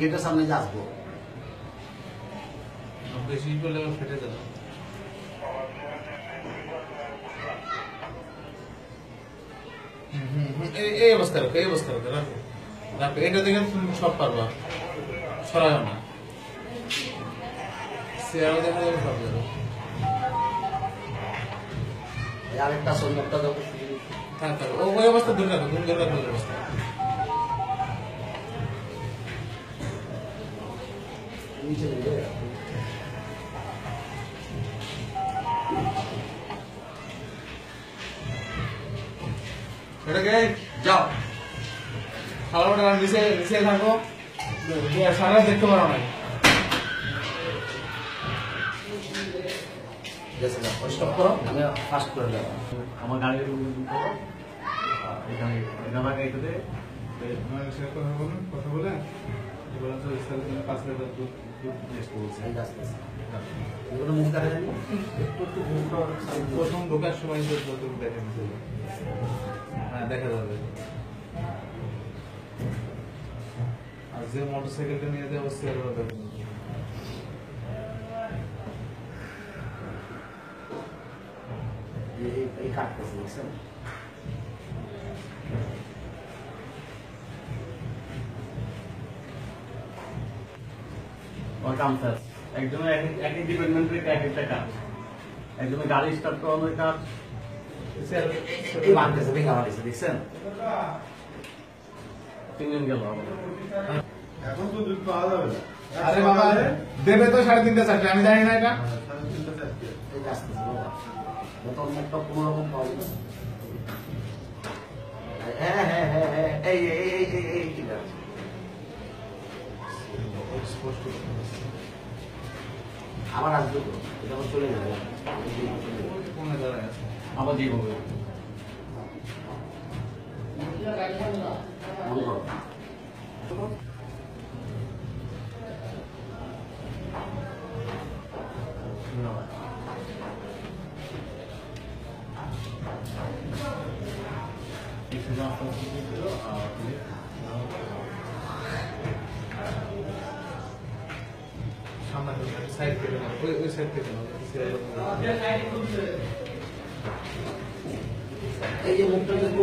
গেটের সামনে যে আসবো বেশি করলে ফেটে যাবে। এই অবস্থা রাখো, এই অবস্থা রাখো, রাখো রাখো। এটা দেখে তুমি সব পারবা, সরাও না। চেয়ারও দেখা যাবে, সব যাবে। আরেকটা সন্ন্যতটা দেবো থাক থাক, ওই অবস্থা দূরে রাখো, তুমি দূরে রাখো ওই অবস্থা। নিচে নেবে এটাকে যাও খাওয়াটা নিচে নিচে থাকো, সারা দেখতে পারো না। স্টপ করো, আমি ফাস্ট করে দেবো। আমার গাড়ির এখানে এটা লাগাইতে কথা বলে বলেন তো ইসলামের জন্য 5 লিটার দুধ টেস্ট করছে। এগুলো মুখ দেখা যায়নি প্রথম ঢোকার সময় যতটুকু দেখেন, হ্যাঁ দেখা যাবে। আর যে মোটরসাইকেলটা নিয়ে যাওয়া হচ্ছে এই কাটতেছে দেখছেন কাম স্যার একজনের এক এক ডিপার্টমেন্টের এক একটা কাজ, একজনের গাড়ি স্টার্ট করানোর কাজ, এই বাঁধতেছে ভেঙে বাড়িছে দেখছেন। তিনজন গেল। এখন তো দুধ পাওয়া যাবে না। আরে বাবা দেবে তো 3:30 4টা, আমি জানি না এটা। এই আসতেছে বাবা বোতল মুখটা কোনো রকম পাওয়া যাবে। হ্যাঁ হ্যাঁ হ্যাঁ হ্যাঁ এই এই এই এই এই ঠিক আছে। আবার আসবে তো, এটা আবার চলে যাবে। কোনে দাঁড়ায় আছে? আবার দিয়ে বলবে মনে করো সামনে সাইড থেকে নাও, ওই সাইড থেকে নাও। এই যে মুখটা দেখবো